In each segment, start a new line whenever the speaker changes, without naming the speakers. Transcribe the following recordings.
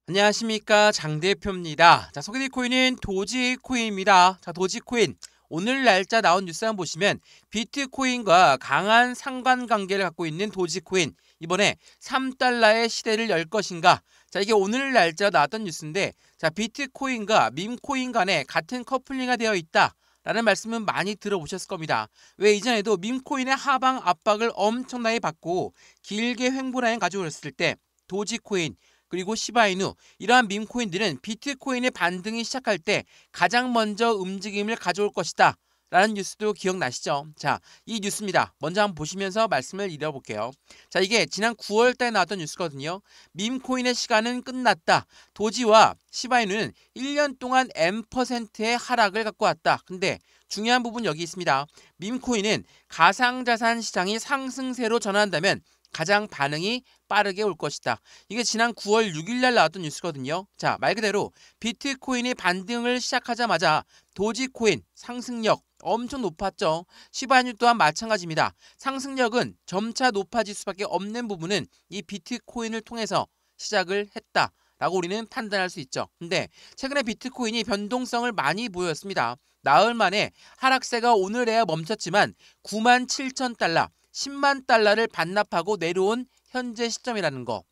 안녕하십니까, 장 대표입니다. 자, 소개될 코인은 도지코인입니다. 자, 도지코인 오늘 날짜 나온 뉴스 한번 보시면 비트코인과 강한 상관관계를 갖고 있는 도지코인, 이번에 3달러의 시대를 열 것인가. 자, 이게 오늘 날짜 나왔던 뉴스인데, 자, 비트코인과 밈코인 간에 같은 커플링이 되어 있다 라는 말씀은 많이 들어보셨을 겁니다. 왜 이전에도 밈코인의 하방 압박을 엄청나게 받고 길게 횡보라인 가지고 있을 때 도지코인 그리고 시바이누, 이러한 밈코인들은 비트코인의 반등이 시작할 때 가장 먼저 움직임을 가져올 것이다 라는 뉴스도 기억나시죠? 자, 이 뉴스입니다. 먼저 한번 보시면서 말씀을 이어볼게요. 자, 이게 지난 9월달에 나왔던 뉴스거든요. 밈코인의 시간은 끝났다. 도지와 시바이누는 1년 동안 M%의 하락을 갖고 왔다. 근데 중요한 부분 여기 있습니다. 밈코인은 가상자산 시장이 상승세로 전환한다면 가장 반응이 빠르게 올 것이다. 이게 지난 9월 6일 날 나왔던 뉴스거든요. 자, 말 그대로 비트코인이 반등을 시작하자마자 도지코인 상승력 엄청 높았죠. 시바이누 또한 마찬가지입니다. 상승력은 점차 높아질 수밖에 없는 부분은 이 비트코인을 통해서 시작을 했다 라고 우리는 판단할 수 있죠. 근데 최근에 비트코인이 변동성을 많이 보였습니다. 나흘 만에 하락세가 오늘에야 멈췄지만 97,000달러 10만 달러를 반납하고 내려온 현재 시점이라는 거.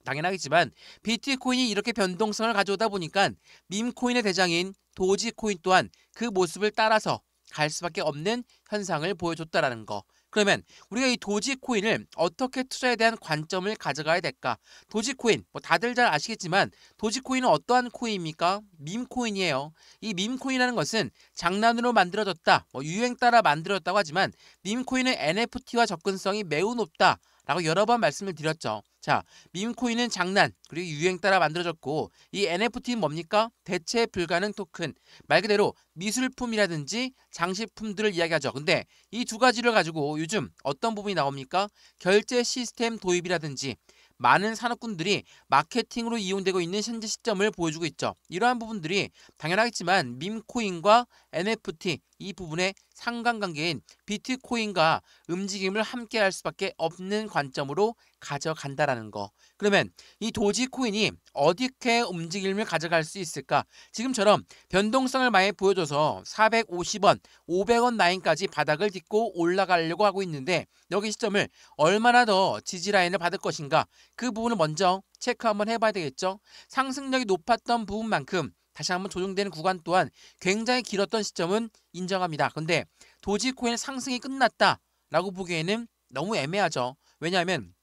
당연하겠지만 비트코인이 이렇게 변동성을 가져오다 보니까 밈코인의 대장인 도지코인 또한 그 모습을 따라서 갈 수밖에 없는 현상을 보여줬다라는 거. 그러면 우리가 이 도지코인을 어떻게 투자에 대한 관점을 가져가야 될까? 도지코인, 다들 잘 아시겠지만 도지코인은 어떠한 코인입니까? 밈코인이에요. 이 밈코인이라는 것은 장난으로 만들어졌다, 유행 따라 만들어졌다고 하지만 밈코인은 NFT와 접근성이 매우 높다 라고 여러 번 말씀을 드렸죠. 자, 밈코인은 장난 그리고 유행 따라 만들어졌고, 이 NFT는 뭡니까? 대체 불가능 토큰, 말 그대로 미술품이라든지 장식품들을 이야기하죠. 근데 이 두 가지를 가지고 요즘 어떤 부분이 나옵니까? 결제 시스템 도입이라든지 많은 산업군들이 마케팅으로 이용되고 있는 현재 시점을 보여주고 있죠. 이러한 부분들이 당연하겠지만 밈코인과 NFT 이 부분의 상관관계인 비트코인과 움직임을 함께 할 수밖에 없는 관점으로 가져간다라는 거. 그러면 이 도지코인이 어떻게 움직임을 가져갈 수 있을까? 지금처럼 변동성을 많이 보여줘서 450원, 500원 라인까지 바닥을 딛고 올라가려고 하고 있는데, 여기 시점을 얼마나 더 지지라인을 받을 것인가? 그 부분을 먼저 체크 한번 해봐야 되겠죠. 상승력이 높았던 부분만큼 다시 한번 조정되는 구간 또한 굉장히 길었던 시점은 인정합니다. 근데 도지코인 상승이 끝났다라고 보기에는 너무 애매하죠. 왜냐하면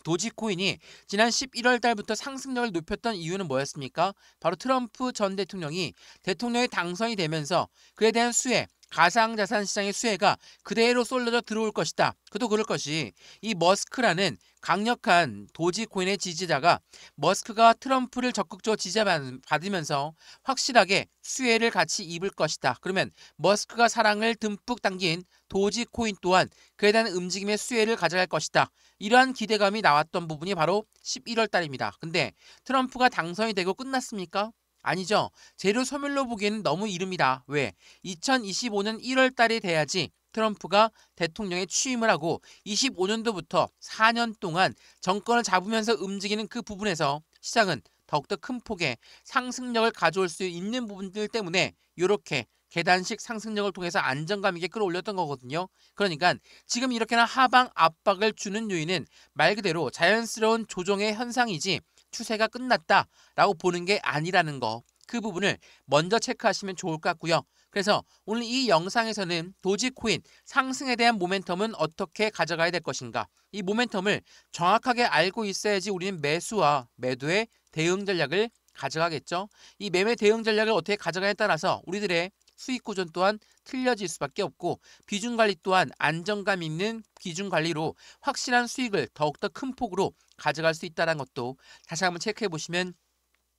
도지코인이 지난 11월 달부터 상승력을 높였던 이유는 뭐였습니까? 바로 트럼프 전 대통령이 대통령에 당선이 되면서 그에 대한 수혜, 가상자산 시장의 수혜가 그대로 쏠려져 들어올 것이다. 그도 그럴 것이, 이 머스크라는 강력한 도지코인의 지지자가 머스크가 트럼프를 적극적으로 지지받으면서 확실하게 수혜를 같이 입을 것이다. 그러면 머스크가 사랑을 듬뿍 담긴 도지코인 또한 그에 대한 움직임의 수혜를 가져갈 것이다. 이러한 기대감이 나왔던 부분이 바로 11월 달입니다. 근데 트럼프가 당선이 되고 끝났습니까? 아니죠. 재료 소멸로 보기에는 너무 이릅니다. 왜? 2025년 1월 달이 돼야지 트럼프가 대통령에 취임을 하고 25년도부터 4년 동안 정권을 잡으면서 움직이는 그 부분에서 시장은 더욱더 큰 폭의 상승력을 가져올 수 있는 부분들 때문에 이렇게 계단식 상승력을 통해서 안정감 있게 끌어올렸던 거거든요. 그러니까 지금 이렇게나 하방 압박을 주는 요인은 말 그대로 자연스러운 조정의 현상이지 추세가 끝났다라고 보는 게 아니라는 거. 그 부분을 먼저 체크하시면 좋을 것 같고요. 그래서 오늘 이 영상에서는 도지코인 상승에 대한 모멘텀은 어떻게 가져가야 될 것인가, 이 모멘텀을 정확하게 알고 있어야지 우리는 매수와 매도의 대응 전략을 가져가겠죠. 이 매매 대응 전략을 어떻게 가져가냐에 따라서 우리들의 수익 구조 또한 틀려질 수밖에 없고, 비중 관리 또한 안정감 있는 비중 관리로 확실한 수익을 더욱더 큰 폭으로 가져갈 수 있다는 것도 다시 한번 체크해 보시면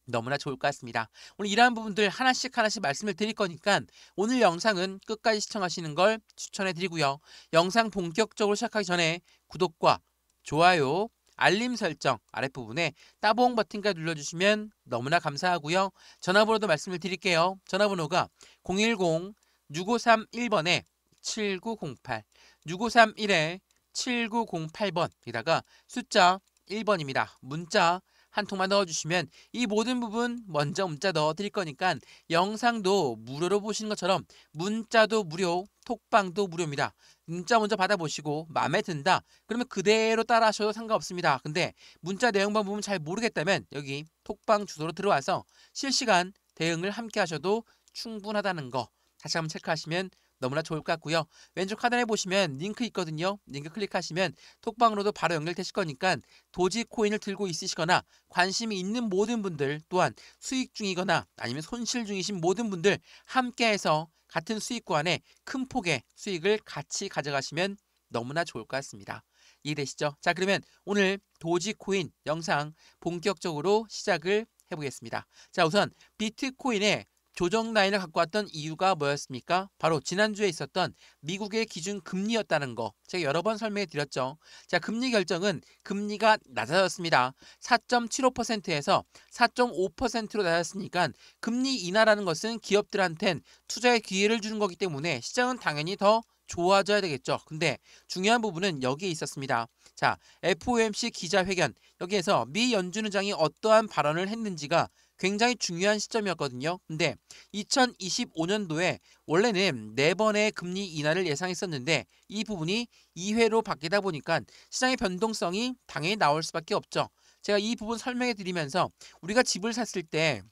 너무나 좋을 것 같습니다. 오늘 이러한 부분들 하나씩 말씀을 드릴 거니까 오늘 영상은 끝까지 시청하시는 걸 추천해 드리고요. 영상 본격적으로 시작하기 전에 구독과 좋아요, 알림 설정 아랫부분에 따봉 버튼까지 눌러주시면 너무나 감사하고요. 전화번호도 말씀을 드릴게요. 전화번호가 010-6531번에 7908, 6531에 7908번에다가 숫자 1번입니다. 문자 한 통만 넣어주시면 이 모든 부분 먼저 문자 넣어드릴 거니까 영상도 무료로 보시는 것처럼 문자도 무료, 톡방도 무료입니다. 문자 먼저 받아보시고 마음에 든다 그러면 그대로 따라 하셔도 상관없습니다. 근데 문자 내용만 보면 잘 모르겠다면 여기 톡방 주소로 들어와서 실시간 대응을 함께 하셔도 충분하다는 거 다시 한번 체크하시면 너무나 좋을 것 같고요. 왼쪽 하단에 보시면 링크 있거든요. 링크 클릭하시면 톡방으로도 바로 연결되실 거니까 도지코인을 들고 있으시거나 관심이 있는 모든 분들 또한 수익 중이거나 아니면 손실 중이신 모든 분들 함께해서 같은 수익 구간에 큰 폭의 수익을 같이 가져가시면 너무나 좋을 것 같습니다. 이해되시죠? 자, 그러면 오늘 도지코인 영상 본격적으로 시작을 해보겠습니다. 자, 우선 비트코인의 조정 라인을 갖고 왔던 이유가 뭐였습니까? 바로 지난주에 있었던 미국의 기준 금리였다는 거 제가 여러 번 설명해 드렸죠. 자, 금리 결정은 금리가 낮아졌습니다. 4.75%에서 4.5%로 낮았으니까 금리 인하라는 것은 기업들한텐 투자의 기회를 주는 거기 때문에 시장은 당연히 더 좋아져야 되겠죠. 근데 중요한 부분은 여기에 있었습니다. 자, FOMC 기자회견 여기에서 미 연준의장이 어떠한 발언을 했는지가 굉장히 중요한 시점이었거든요. 근데 2025년도에 원래는 4번의 금리 인하를 예상했었는데 이 부분이 2회로 바뀌다 보니까 시장의 변동성이 당연히 나올 수밖에 없죠. 제가 이 부분 설명해 드리면서 우리가 집을 샀을 때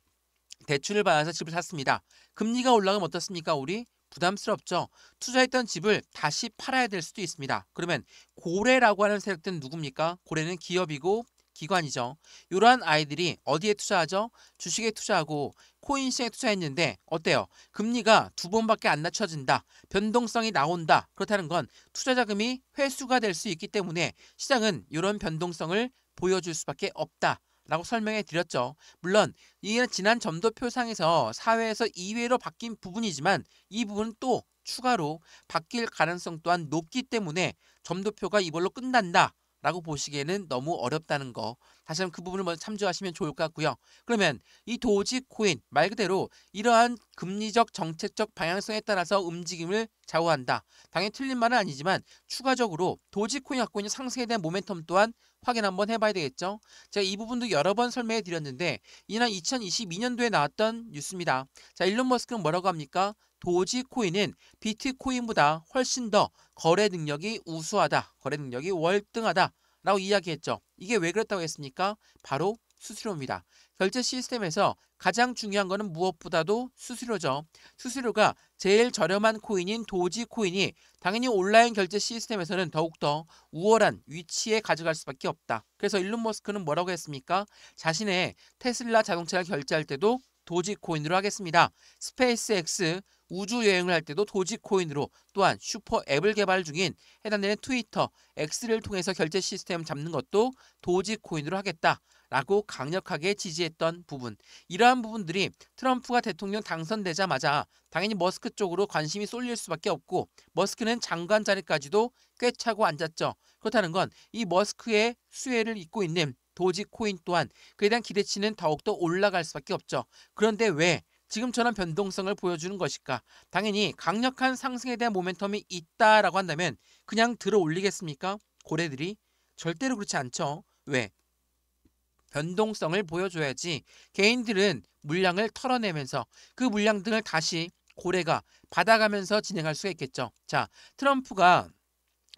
대출을 받아서 집을 샀습니다. 금리가 올라가면 어떻습니까? 우리 부담스럽죠. 투자했던 집을 다시 팔아야 될 수도 있습니다. 그러면 고래라고 하는 세력들은 누굽니까? 고래는 기업이고 기관이죠. 이러한 아이들이 어디에 투자하죠? 주식에 투자하고 코인 시장에 투자했는데 어때요? 금리가 2번밖에 안 낮춰진다. 변동성이 나온다. 그렇다는 건 투자 자금이 회수가 될 수 있기 때문에 시장은 이런 변동성을 보여줄 수밖에 없다. 라고 설명해 드렸죠. 물론 이게 지난 점도표상에서 4회에서 2회로 바뀐 부분이지만 이 부분은 또 추가로 바뀔 가능성 또한 높기 때문에 점도표가 이걸로 끝난다. 라고 보시기에는 너무 어렵다는 거 다시 한번 그 부분을 먼저 참조하시면 좋을 것 같고요. 그러면 이 도지코인 말 그대로 이러한 금리적 정책적 방향성에 따라서 움직임을 좌우한다. 당연히 틀린 말은 아니지만 추가적으로 도지코인이 갖고 있는 상승에 대한 모멘텀 또한 확인 한번 해봐야 되겠죠. 제가 이 부분도 여러 번 설명해 드렸는데 이날 2022년도에 나왔던 뉴스입니다. 자, 일론 머스크는 뭐라고 합니까? 도지코인은 비트코인보다 훨씬 더 거래 능력이 우수하다. 거래 능력이 월등하다. 라고 이야기했죠. 이게 왜 그렇다고 했습니까? 바로 수수료입니다. 결제 시스템에서 가장 중요한 것은 무엇보다도 수수료죠. 수수료가 제일 저렴한 코인인 도지코인이 당연히 온라인 결제 시스템에서는 더욱더 우월한 위치에 가져갈 수밖에 없다. 그래서 일론 머스크는 뭐라고 했습니까? 자신의 테슬라 자동차를 결제할 때도 도지코인으로 하겠습니다. 스페이스X 우주 여행을 할 때도 도지코인으로 또한 슈퍼 앱을 개발 중인 해당되는 트위터 X를 통해서 결제 시스템 잡는 것도 도지코인으로 하겠다라고 강력하게 지지했던 부분. 이러한 부분들이 트럼프가 대통령 당선되자마자 당연히 머스크 쪽으로 관심이 쏠릴 수밖에 없고 머스크는 장관 자리까지도 꿰차고 앉았죠. 그렇다는 건 이 머스크의 수혜를 잇고 있는 도지코인 또한 그에 대한 기대치는 더욱더 올라갈 수밖에 없죠. 그런데 왜 지금처럼 변동성을 보여주는 것일까? 당연히 강력한 상승에 대한 모멘텀이 있다라고 한다면 그냥 들어 올리겠습니까? 고래들이? 절대로 그렇지 않죠. 왜? 변동성을 보여줘야지 개인들은 물량을 털어내면서 그 물량 등을 다시 고래가 받아가면서 진행할 수가 있겠죠. 자, 트럼프가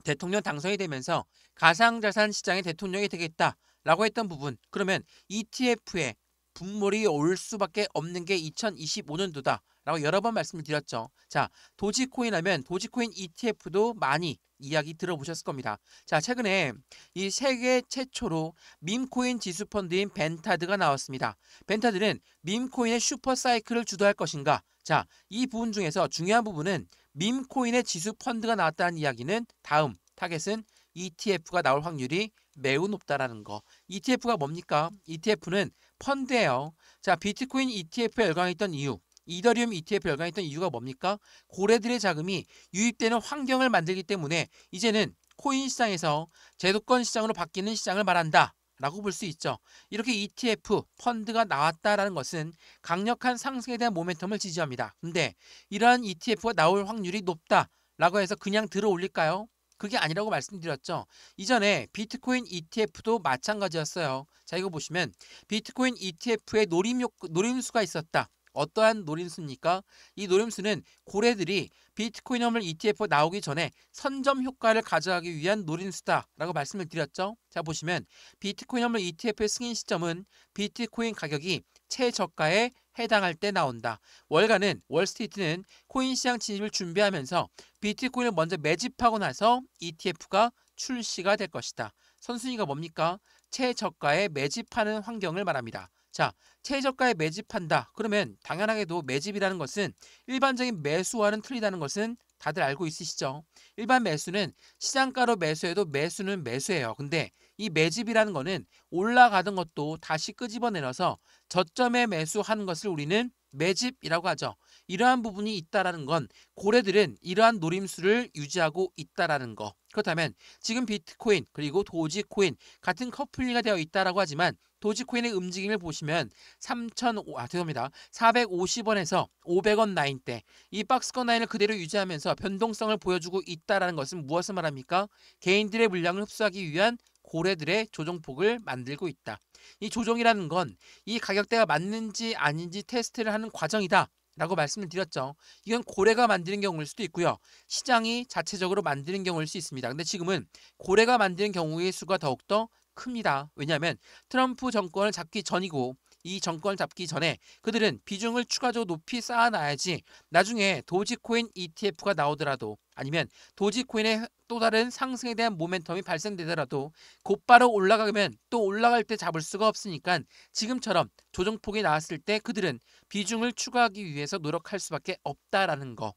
대통령 당선이 되면서 가상자산 시장의 대통령이 되겠다라고 했던 부분. 그러면 ETF에 분몰이 올 수밖에 없는 게 2025년도다. 라고 여러 번 말씀을 드렸죠. 자, 도지코인 하면 도지코인 ETF도 많이 이야기 들어보셨을 겁니다. 자, 최근에 이 세계 최초로 밈코인 지수펀드인 벤타드가 나왔습니다. 벤타드는 밈코인의 슈퍼사이클을 주도할 것인가? 자, 이 부분 중에서 중요한 부분은 밈코인의 지수펀드가 나왔다는 이야기는 다음 타겟은 ETF가 나올 확률이 매우 높다라는 거. ETF가 뭡니까? ETF는 펀드예요. 자, 비트코인 ETF에 열광했던 이유, 이더리움 ETF에 열광했던 이유가 뭡니까? 고래들의 자금이 유입되는 환경을 만들기 때문에 이제는 코인 시장에서 제도권 시장으로 바뀌는 시장을 말한다. 라고 볼 수 있죠. 이렇게 ETF, 펀드가 나왔다라는 것은 강력한 상승에 대한 모멘텀을 지지합니다. 근데 이러한 ETF가 나올 확률이 높다라고 해서 그냥 들어 올릴까요? 그게 아니라고 말씀드렸죠. 이전에 비트코인 ETF도 마찬가지였어요. 자, 이거 보시면 비트코인 ETF에 노림수가 있었다. 어떠한 노림수입니까? 이 노림수는 고래들이 비트코인 화물 ETF 나오기 전에 선점 효과를 가져가기 위한 노림수다라고 말씀을 드렸죠. 자, 보시면 비트코인 화물 ETF의 승인 시점은 비트코인 가격이 최저가에 해당할 때 나온다. 월가는 월스트리트는 코인 시장 진입을 준비하면서 비트코인을 먼저 매집하고 나서 ETF가 출시가 될 것이다. 선순위가 뭡니까? 최저가에 매집하는 환경을 말합니다. 자, 최저가에 매집한다. 그러면 당연하게도 매집이라는 것은 일반적인 매수와는 틀리다는 것은 다들 알고 있으시죠? 일반 매수는 시장가로 매수해도 매수는 매수예요. 근데 이 매집이라는 거는 올라가던 것도 다시 끄집어내려서 저점에 매수하는 것을 우리는 매집이라고 하죠. 이러한 부분이 있다라는 건 고래들은 이러한 노림수를 유지하고 있다라는 거. 그렇다면 지금 비트코인 그리고 도지코인 같은 커플링이 되어 있다라고 하지만 도지코인의 움직임을 보시면 450원에서 500원 라인대 이 박스권 라인을 그대로 유지하면서 변동성을 보여주고 있다라는 것은 무엇을 말합니까? 개인들의 물량을 흡수하기 위한 고래들의 조정폭을 만들고 있다. 이 조정이라는 건 이 가격대가 맞는지 아닌지 테스트를 하는 과정이다 라고 말씀을 드렸죠. 이건 고래가 만드는 경우일 수도 있고요. 시장이 자체적으로 만드는 경우일 수 있습니다. 근데 지금은 고래가 만드는 경우의 수가 더욱더 큽니다. 왜냐하면 트럼프 정권을 잡기 전이고 이 정권을 잡기 전에 그들은 비중을 추가적으로 높이 쌓아놔야지 나중에 도지코인 ETF가 나오더라도 아니면 도지코인의 또 다른 상승에 대한 모멘텀이 발생되더라도 곧바로 올라가면 또 올라갈 때 잡을 수가 없으니까 지금처럼 조정폭이 나왔을 때 그들은 비중을 추가하기 위해서 노력할 수밖에 없다라는 거.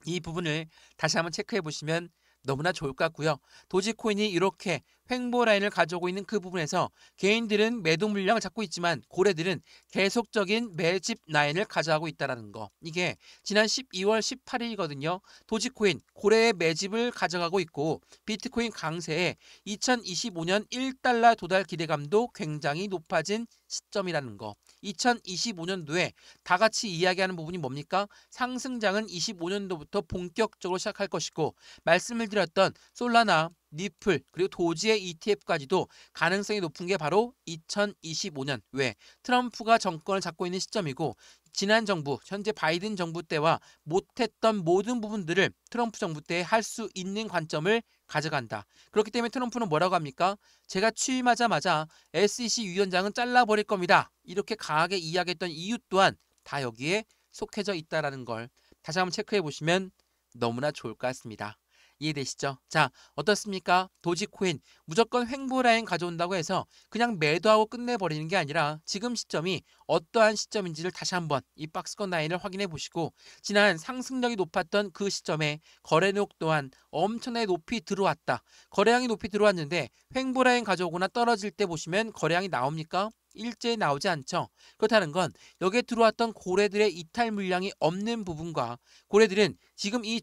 이 부분을 다시 한번 체크해 보시면 너무나 좋을 것 같고요. 도지코인이 이렇게 횡보 라인을 가져오고 있는 그 부분에서 개인들은 매도 물량을 잡고 있지만 고래들은 계속적인 매집 라인을 가져가고 있다는 거. 이게 지난 12월 18일이거든요. 도지코인 고래의 매집을 가져가고 있고 비트코인 강세에 2025년 1달러 도달 기대감도 굉장히 높아진 시점이라는 거. 2025년도에 다 같이 이야기하는 부분이 뭡니까? 상승장은 25년도부터 본격적으로 시작할 것이고 말씀을 드렸던 솔라나, 리플 그리고 도지의 ETF까지도 가능성이 높은 게 바로 2025년. 왜? 트럼프가 정권을 잡고 있는 시점이고 지난 정부, 현재 바이든 정부 때와 못했던 모든 부분들을 트럼프 정부 때 할 수 있는 관점을 가져간다. 그렇기 때문에 트럼프는 뭐라고 합니까? 제가 취임하자마자 SEC 위원장은 잘라버릴 겁니다. 이렇게 강하게 이야기했던 이유 또한 다 여기에 속해져 있다는 걸 다시 한번 체크해 보시면 너무나 좋을 것 같습니다. 이해되시죠? 자, 어떻습니까? 도지코인 무조건 횡보 라인 가져온다고 해서 그냥 매도하고 끝내버리는 게 아니라 지금 시점이 어떠한 시점인지를 다시 한번 이 박스권 라인을 확인해 보시고 지난 상승력이 높았던 그 시점에 거래력 또한 엄청나게 높이 들어왔다. 거래량이 높이 들어왔는데 횡보 라인 가져오거나 떨어질 때 보시면 거래량이 나옵니까? 일제히 나오지 않죠. 그렇다는 건 여기에 들어왔던 고래들의 이탈 물량이 없는 부분과 고래들은 지금 이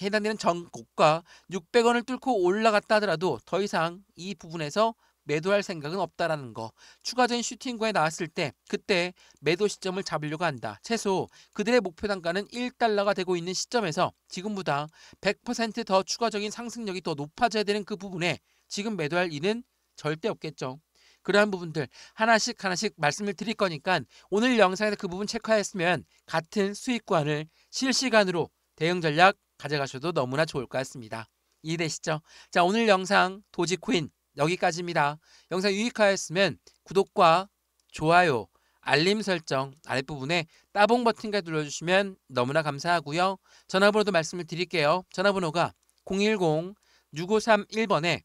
해당되는 전고가 600원을 뚫고 올라갔다 하더라도 더 이상 이 부분에서 매도할 생각은 없다라는 거. 추가적인 슈팅구에 나왔을 때 그때 매도 시점을 잡으려고 한다. 최소 그들의 목표 단가는 1달러가 되고 있는 시점에서 지금보다 100% 더 추가적인 상승력이 더 높아져야 되는 그 부분에 지금 매도할 이는 절대 없겠죠. 그러한 부분들 하나씩 말씀을 드릴 거니까 오늘 영상에서 그 부분 체크하였으면 같은 수익권을 실시간으로 대응 전략 가져가셔도 너무나 좋을 것 같습니다. 이해되시죠? 자, 오늘 영상 도지코인 여기까지입니다. 영상 유익하였으면 구독과 좋아요, 알림 설정 아랫부분에 따봉 버튼까지 눌러주시면 너무나 감사하고요. 전화번호도 말씀을 드릴게요. 전화번호가 010-6531번에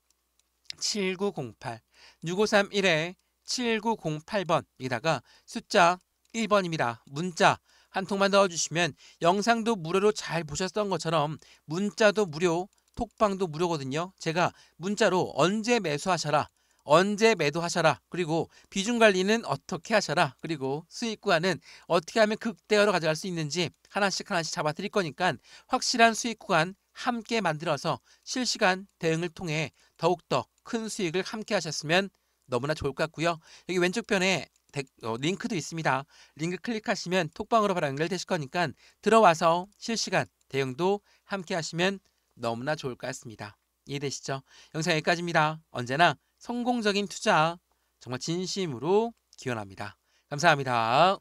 7908 6531에 7908번 여기다가 숫자 1번입니다. 문자 한 통만 넣어주시면 영상도 무료로 잘 보셨던 것처럼 문자도 무료, 톡방도 무료거든요. 제가 문자로 언제 매수하셔라, 언제 매도하셔라, 그리고 비중 관리는 어떻게 하셔라, 그리고 수익 구간은 어떻게 하면 극대화로 가져갈 수 있는지 하나씩 잡아드릴 거니까 확실한 수익 구간 함께 만들어서 실시간 대응을 통해 더욱더 큰 수익을 함께 하셨으면 너무나 좋을 것 같고요. 여기 왼쪽 편에 링크도 있습니다. 링크 클릭하시면 톡방으로 바로 연결되실 거니까 들어와서 실시간 대응도 함께 하시면 너무나 좋을 것 같습니다. 이해되시죠? 영상 여기까지입니다. 언제나 성공적인 투자 정말 진심으로 기원합니다. 감사합니다.